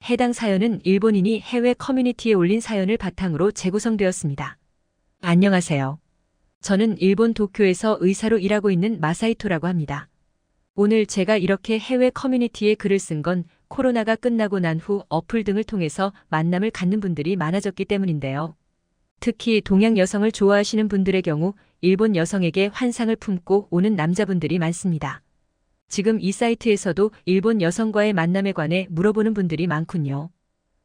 해당 사연은 일본인이 해외 커뮤니티에 올린 사연을 바탕으로 재구성되었습니다. 안녕하세요. 저는 일본 도쿄에서 의사로 일하고 있는 마사이토라고 합니다. 오늘 제가 이렇게 해외 커뮤니티에 글을 쓴 건 코로나가 끝나고 난 후 어플 등을 통해서 만남을 갖는 분들이 많아졌기 때문인데요. 특히 동양 여성을 좋아하시는 분들의 경우 일본 여성에게 환상을 품고 오는 남자분들이 많습니다. 지금 이 사이트에서도 일본 여성과의 만남에 관해 물어보는 분들이 많군요.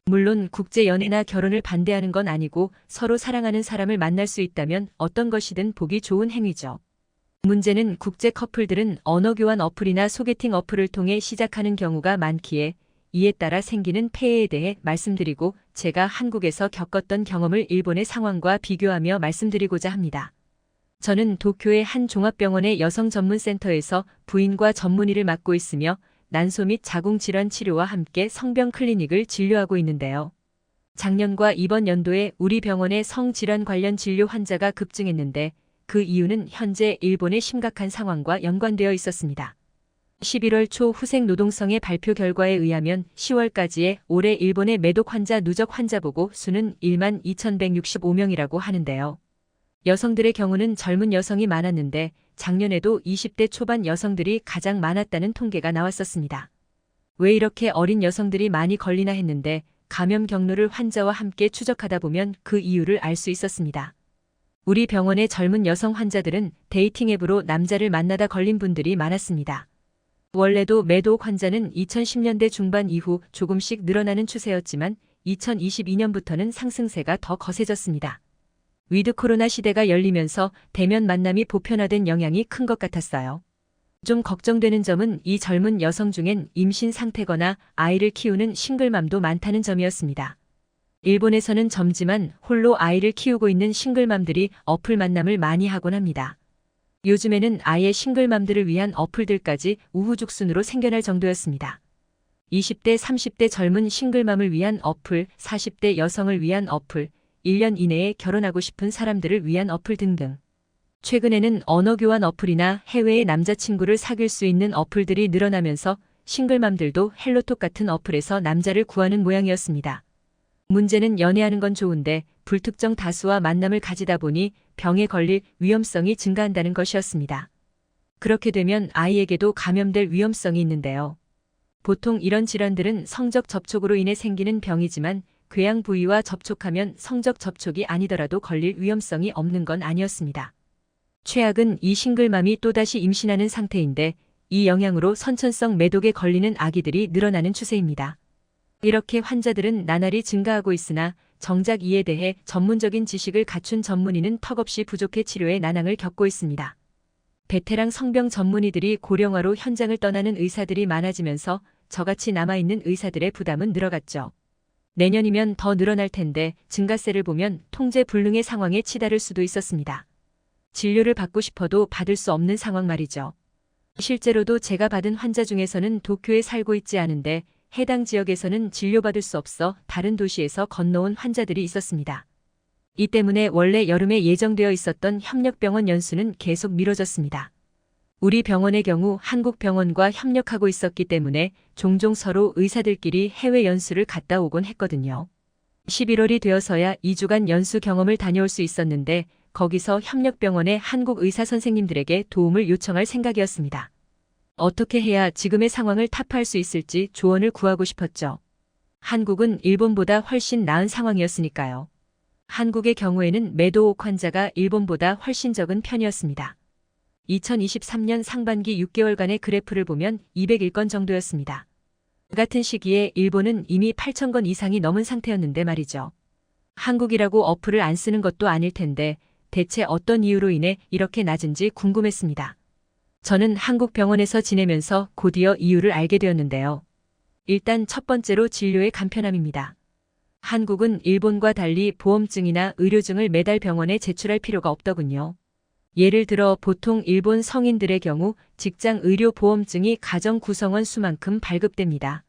물론 국제 연애나 결혼을 반대하는 건 아니고 서로 사랑하는 사람을 만날 수 있다면 어떤 것이든 보기 좋은 행위죠. 문제는 국제 커플들은 언어 교환 어플이나 소개팅 어플을 통해 시작하는 경우가 많기에 이에 따라 생기는 폐해에 대해 말씀드리고 제가 한국에서 겪었던 경험을 일본의 상황과 비교하며 말씀드리고자 합니다. 저는 도쿄의 한 종합병원의 여성 전문센터에서 부인과 전문의를 맡고 있으며 난소 및 자궁질환 치료와 함께 성병 클리닉을 진료하고 있는데요. 작년과 이번 연도에 우리 병원의 성질환 관련 진료 환자가 급증했는데 그 이유는 현재 일본의 심각한 상황과 연관되어 있었습니다. 11월 초 후생 노동성의 발표 결과에 의하면 10월까지의 올해 일본의 매독 환자 누적 환자 보고 수는 12,165명이라고 하는데요. 여성들의 경우는 젊은 여성이 많았는데 작년에도 20대 초반 여성들이 가장 많았다는 통계가 나왔었습니다. 왜 이렇게 어린 여성들이 많이 걸리나 했는데 감염 경로를 환자와 함께 추적하다 보면 그 이유를 알 수 있었습니다. 우리 병원의 젊은 여성 환자들은 데이팅 앱으로 남자를 만나다 걸린 분들이 많았습니다. 원래도 매독 환자는 2010년대 중반 이후 조금씩 늘어나는 추세였지만 2022년부터는 상승세가 더 거세졌습니다. 위드 코로나 시대가 열리면서 대면 만남이 보편화된 영향이 큰 것 같았어요. 좀 걱정되는 점은 이 젊은 여성 중엔 임신 상태거나 아이를 키우는 싱글맘도 많다는 점이었습니다. 일본에서는 젊지만 홀로 아이를 키우고 있는 싱글맘들이 어플 만남을 많이 하곤 합니다. 요즘에는 아예 싱글맘들을 위한 어플들까지 우후죽순으로 생겨날 정도였습니다. 20대, 30대 젊은 싱글맘을 위한 어플, 40대 여성을 위한 어플, 1년 이내에 결혼하고 싶은 사람들을 위한 어플 등등. 최근에는 언어 교환 어플이나 해외의 남자친구를 사귈 수 있는 어플들이 늘어나면서 싱글맘들도 헬로톡 같은 어플에서 남자를 구하는 모양이었습니다. 문제는 연애하는 건 좋은데 불특정 다수와 만남을 가지다 보니 병에 걸릴 위험성이 증가한다는 것이었습니다. 그렇게 되면 아이에게도 감염될 위험성이 있는데요. 보통 이런 질환들은 성적 접촉으로 인해 생기는 병이지만 궤양 부위와 접촉하면 성적 접촉이 아니더라도 걸릴 위험성이 없는 건 아니었습니다. 최악은 이 싱글맘이 또다시 임신하는 상태인데 이 영향으로 선천성 매독에 걸리는 아기들이 늘어나는 추세입니다. 이렇게 환자들은 나날이 증가하고 있으나 정작 이에 대해 전문적인 지식을 갖춘 전문의는 턱없이 부족해 치료에 난항을 겪고 있습니다. 베테랑 성병 전문의들이 고령화로 현장을 떠나는 의사들이 많아지면서 저같이 남아있는 의사들의 부담은 늘어갔죠. 내년이면 더 늘어날 텐데 증가세를 보면 통제 불능의 상황에 치달을 수도 있었습니다. 진료를 받고 싶어도 받을 수 없는 상황 말이죠. 실제로도 제가 받은 환자 중에서는 도쿄에 살고 있지 않은데 해당 지역에서는 진료받을 수 없어 다른 도시에서 건너온 환자들이 있었습니다. 이 때문에 원래 여름에 예정되어 있었던 협력병원 연수는 계속 미뤄졌습니다. 우리 병원의 경우 한국 병원과 협력하고 있었기 때문에 종종 서로 의사들끼리 해외 연수를 갔다 오곤 했거든요. 11월이 되어서야 2주간 연수 경험을 다녀올 수 있었는데 거기서 협력병원의 한국 의사 선생님들에게 도움을 요청할 생각이었습니다. 어떻게 해야 지금의 상황을 타파할 수 있을지 조언을 구하고 싶었죠. 한국은 일본보다 훨씬 나은 상황이었으니까요. 한국의 경우에는 매도옥 환자가 일본보다 훨씬 적은 편이었습니다. 2023년 상반기 6개월간의 그래프를 보면 201건 정도였습니다. 같은 시기에 일본은 이미 8,000건 이상이 넘은 상태였는데 말이죠. 한국이라고 어플을 안 쓰는 것도 아닐 텐데 대체 어떤 이유로 인해 이렇게 낮은지 궁금했습니다. 저는 한국 병원에서 지내면서 곧이어 이유를 알게 되었는데요. 일단 첫 번째로 진료의 간편함입니다. 한국은 일본과 달리 보험증이나 의료증을 매달 병원에 제출할 필요가 없더군요. 예를 들어 보통 일본 성인들의 경우 직장 의료 보험증이 가정 구성원 수만큼 발급됩니다.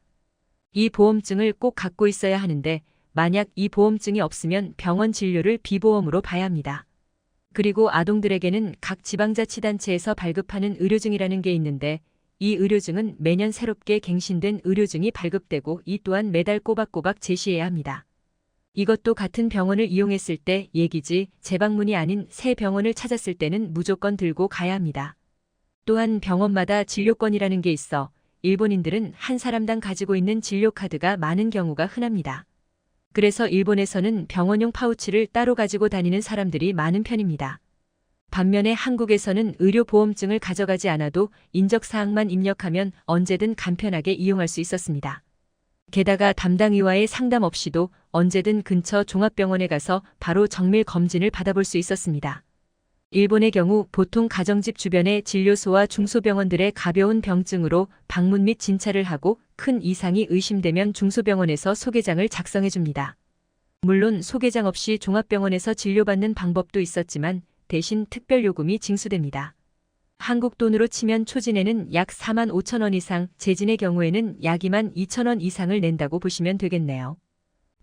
이 보험증을 꼭 갖고 있어야 하는데 만약 이 보험증이 없으면 병원 진료를 비보험으로 봐야 합니다. 그리고 아동들에게는 각 지방자치단체에서 발급하는 의료증이라는 게 있는데 이 의료증은 매년 새롭게 갱신된 의료증이 발급되고 이 또한 매달 꼬박꼬박 제시해야 합니다. 이것도 같은 병원을 이용했을 때 얘기지 재방문이 아닌 새 병원을 찾았을 때는 무조건 들고 가야 합니다. 또한 병원마다 진료권이라는 게 있어 일본인들은 한 사람당 가지고 있는 진료카드가 많은 경우가 흔합니다. 그래서 일본에서는 병원용 파우치를 따로 가지고 다니는 사람들이 많은 편입니다. 반면에 한국에서는 의료보험증을 가져가지 않아도 인적사항만 입력하면 언제든 간편하게 이용할 수 있었습니다. 게다가 담당 의와의 상담 없이도 언제든 근처 종합병원에 가서 바로 정밀 검진을 받아볼 수 있었습니다. 일본의 경우 보통 가정집 주변의 진료소와 중소병원들의 가벼운 병증으로 방문 및 진찰을 하고 큰 이상이 의심되면 중소병원에서 소개장을 작성해 줍니다. 물론 소개장 없이 종합병원에서 진료받는 방법도 있었지만 대신 특별요금이 징수됩니다. 한국 돈으로 치면 초진에는 약 4만 5천 원 이상, 재진의 경우에는 약 2만 2천 원 이상을 낸다고 보시면 되겠네요.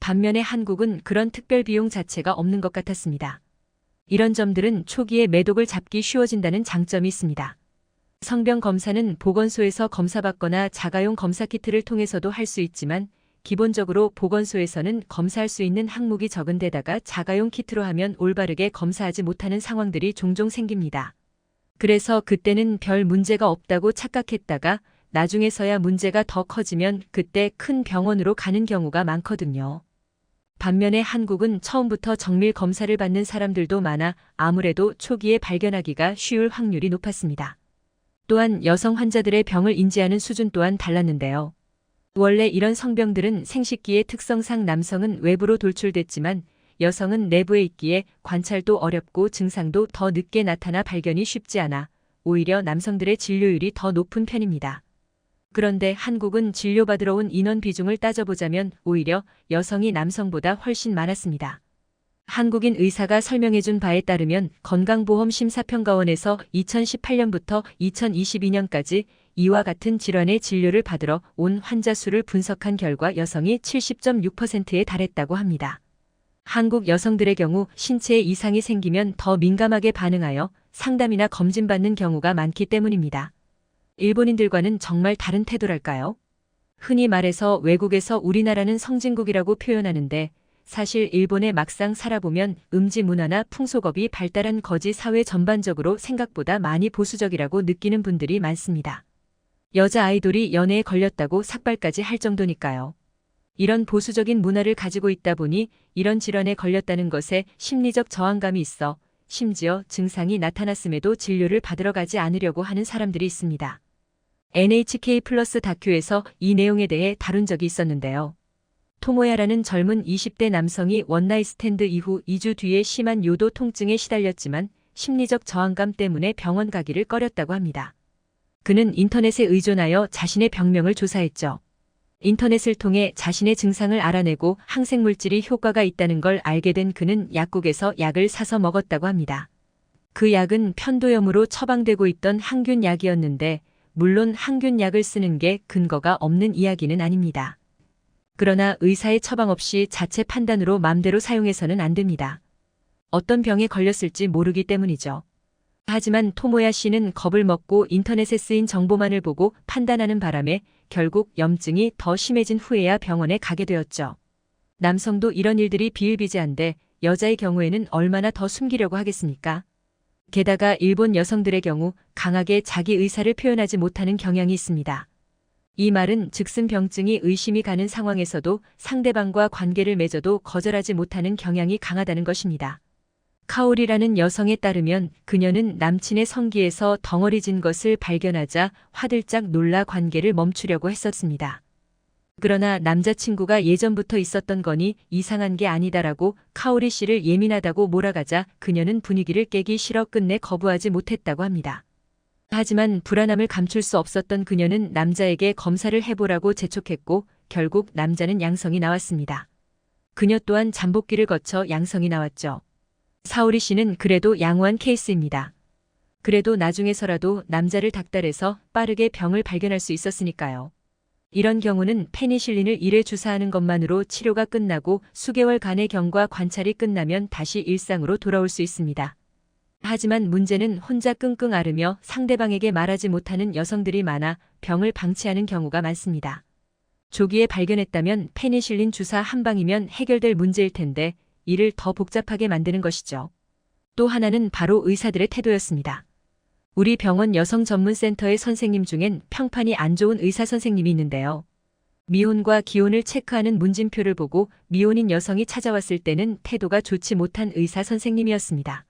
반면에 한국은 그런 특별 비용 자체가 없는 것 같았습니다. 이런 점들은 초기에 매독을 잡기 쉬워진다는 장점이 있습니다. 성병 검사는 보건소에서 검사받거나 자가용 검사키트를 통해서도 할 수 있지만 기본적으로 보건소에서는 검사할 수 있는 항목이 적은 데다가 자가용 키트로 하면 올바르게 검사하지 못하는 상황들이 종종 생깁니다. 그래서 그때는 별 문제가 없다고 착각했다가 나중에서야 문제가 더 커지면 그때 큰 병원으로 가는 경우가 많거든요. 반면에 한국은 처음부터 정밀 검사를 받는 사람들도 많아 아무래도 초기에 발견하기가 쉬울 확률이 높았습니다. 또한 여성 환자들의 병을 인지하는 수준 또한 달랐는데요. 원래 이런 성병들은 생식기의 특성상 남성은 외부로 돌출됐지만 여성은 내부에 있기에 관찰도 어렵고 증상도 더 늦게 나타나 발견이 쉽지 않아 오히려 남성들의 진료율이 더 높은 편입니다. 그런데 한국은 진료받으러 온 인원 비중을 따져보자면 오히려 여성이 남성보다 훨씬 많았습니다. 한국인 의사가 설명해준 바에 따르면 건강보험심사평가원에서 2018년부터 2022년까지 이와 같은 질환의 진료를 받으러 온 환자 수를 분석한 결과 여성이 70.6%에 달했다고 합니다. 한국 여성들의 경우 신체에 이상이 생기면 더 민감하게 반응하여 상담이나 검진받는 경우가 많기 때문입니다. 일본인들과는 정말 다른 태도랄까요? 흔히 말해서 외국에서 우리나라는 선진국이라고 표현하는데 사실 일본에 막상 살아보면 음지 문화나 풍속업이 발달한 거지 사회 전반적으로 생각보다 많이 보수적이라고 느끼는 분들이 많습니다. 여자 아이돌이 연애에 걸렸다고 삭발까지 할 정도니까요. 이런 보수적인 문화를 가지고 있다 보니 이런 질환에 걸렸다는 것에 심리적 저항감이 있어 심지어 증상이 나타났음에도 진료를 받으러 가지 않으려고 하는 사람들이 있습니다. NHK 플러스 다큐에서 이 내용에 대해 다룬 적이 있었는데요. 토모야라는 젊은 20대 남성이 원나잇 스탠드 이후 2주 뒤에 심한 요도 통증에 시달렸지만 심리적 저항감 때문에 병원 가기를 꺼렸다고 합니다. 그는 인터넷에 의존하여 자신의 병명을 조사했죠. 인터넷을 통해 자신의 증상을 알아내고 항생물질이 효과가 있다는 걸 알게 된 그는 약국에서 약을 사서 먹었다고 합니다. 그 약은 편도염으로 처방되고 있던 항균 약이었는데 물론 항균 약을 쓰는 게 근거가 없는 이야기는 아닙니다. 그러나 의사의 처방 없이 자체 판단으로 맘대로 사용해서는 안 됩니다. 어떤 병에 걸렸을지 모르기 때문이죠. 하지만 토모야 씨는 겁을 먹고 인터넷에 쓰인 정보만을 보고 판단하는 바람에 결국 염증이 더 심해진 후에야 병원에 가게 되었죠. 남성도 이런 일들이 비일비재한데 여자의 경우에는 얼마나 더 숨기려고 하겠습니까? 게다가 일본 여성들의 경우 강하게 자기 의사를 표현하지 못하는 경향이 있습니다. 이 말은 즉슨병증이 의심이 가는 상황에서도 상대방과 관계를 맺어도 거절하지 못하는 경향이 강하다는 것입니다. 카오리라는 여성에 따르면 그녀는 남친의 성기에서 덩어리진 것을 발견하자 화들짝 놀라 관계를 멈추려고 했었습니다. 그러나 남자친구가 예전부터 있었던 거니 이상한 게 아니다라고 카오리 씨를 예민하다고 몰아가자 그녀는 분위기를 깨기 싫어 끝내 거부하지 못했다고 합니다. 하지만 불안함을 감출 수 없었던 그녀는 남자에게 검사를 해보라고 재촉했고 결국 남자는 양성이 나왔습니다. 그녀 또한 잠복기를 거쳐 양성이 나왔죠. 사오리 씨는 그래도 양호한 케이스입니다. 그래도 나중에서라도 남자를 닥달해서 빠르게 병을 발견할 수 있었으니까요. 이런 경우는 페니실린을 1회 주사하는 것만으로 치료가 끝나고 수개월간의 경과 관찰이 끝나면 다시 일상으로 돌아올 수 있습니다. 하지만 문제는 혼자 끙끙 앓으며 상대방에게 말하지 못하는 여성들이 많아 병을 방치하는 경우가 많습니다. 조기에 발견했다면 페니실린 주사 한 방이면 해결될 문제일 텐데 이를 더 복잡하게 만드는 것이죠. 또 하나는 바로 의사들의 태도였습니다. 우리 병원 여성 전문센터의 선생님 중엔 평판이 안 좋은 의사 선생님이 있는데요. 미혼과 기혼을 체크하는 문진표를 보고 미혼인 여성이 찾아왔을 때는 태도가 좋지 못한 의사 선생님이었습니다.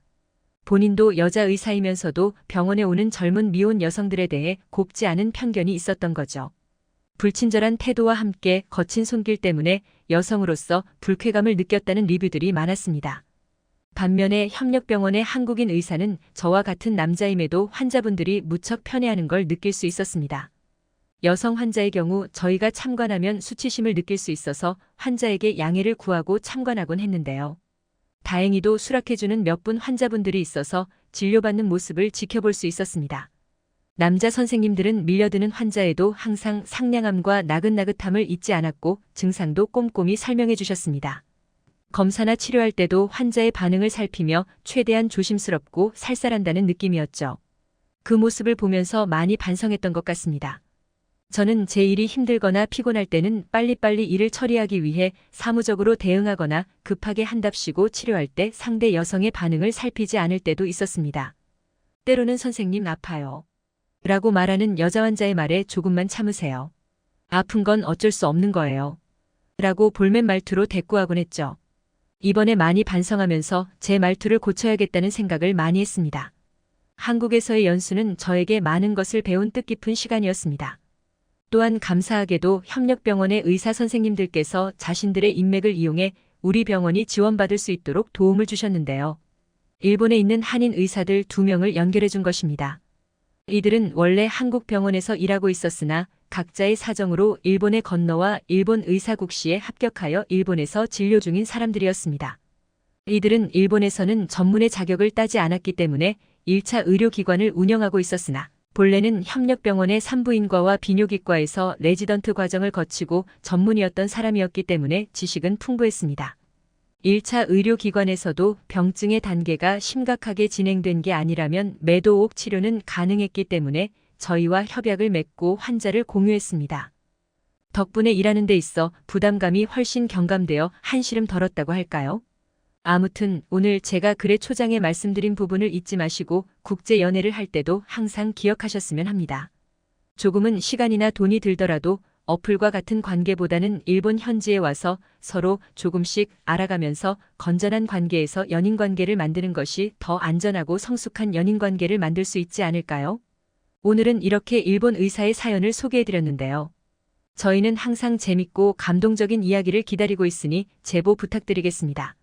본인도 여자 의사이면서도 병원에 오는 젊은 미혼 여성들에 대해 곱지 않은 편견이 있었던 거죠. 불친절한 태도와 함께 거친 손길 때문에 여성으로서 불쾌감을 느꼈다는 리뷰들이 많았습니다. 반면에 협력병원의 한국인 의사는 저와 같은 남자임에도 환자분들이 무척 편해하는 걸 느낄 수 있었습니다. 여성 환자의 경우 저희가 참관하면 수치심을 느낄 수 있어서 환자에게 양해를 구하고 참관하곤 했는데요. 다행히도 수락해주는 몇 분 환자분들이 있어서 진료받는 모습을 지켜볼 수 있었습니다. 남자 선생님들은 밀려드는 환자에도 항상 상냥함과 나긋나긋함을 잊지 않았고 증상도 꼼꼼히 설명해 주셨습니다. 검사나 치료할 때도 환자의 반응을 살피며 최대한 조심스럽고 살살한다는 느낌이었죠. 그 모습을 보면서 많이 반성했던 것 같습니다. 저는 제 일이 힘들거나 피곤할 때는 빨리빨리 일을 처리하기 위해 사무적으로 대응하거나 급하게 한답시고 치료할 때 상대 여성의 반응을 살피지 않을 때도 있었습니다. 때로는 선생님 아파요. 라고 말하는 여자 환자의 말에 조금만 참으세요. 아픈 건 어쩔 수 없는 거예요. 라고 볼멘 말투로 대꾸하곤 했죠. 이번에 많이 반성하면서 제 말투를 고쳐야겠다는 생각을 많이 했습니다. 한국에서의 연수는 저에게 많은 것을 배운 뜻깊은 시간이었습니다. 또한 감사하게도 협력병원의 의사 선생님들께서 자신들의 인맥을 이용해 우리 병원이 지원받을 수 있도록 도움을 주셨는데요. 일본에 있는 한인 의사들 2명을 연결해 준 것입니다. 이들은 원래 한국 병원에서 일하고 있었으나 각자의 사정으로 일본에 건너와 일본 의사국시에 합격하여 일본에서 진료 중인 사람들이었습니다. 이들은 일본에서는 전문의 자격을 따지 않았기 때문에 1차 의료기관을 운영하고 있었으나 본래는 협력병원의 산부인과와 비뇨기과에서 레지던트 과정을 거치고 전문이었던 사람이었기 때문에 지식은 풍부했습니다. 1차 의료기관에서도 병증의 단계가 심각하게 진행된 게 아니라면 매도옥 치료는 가능했기 때문에 저희와 협약을 맺고 환자를 공유했습니다. 덕분에 일하는 데 있어 부담감이 훨씬 경감되어 한시름 덜었다고 할까요? 아무튼 오늘 제가 글의 초장에 말씀드린 부분을 잊지 마시고 국제 연애를 할 때도 항상 기억하셨으면 합니다. 조금은 시간이나 돈이 들더라도 어플과 같은 관계보다는 일본 현지에 와서 서로 조금씩 알아가면서 건전한 관계에서 연인관계를 만드는 것이 더 안전하고 성숙한 연인관계를 만들 수 있지 않을까요? 오늘은 이렇게 일본 의사의 사연을 소개해드렸는데요. 저희는 항상 재밌고 감동적인 이야기를 기다리고 있으니 제보 부탁드리겠습니다.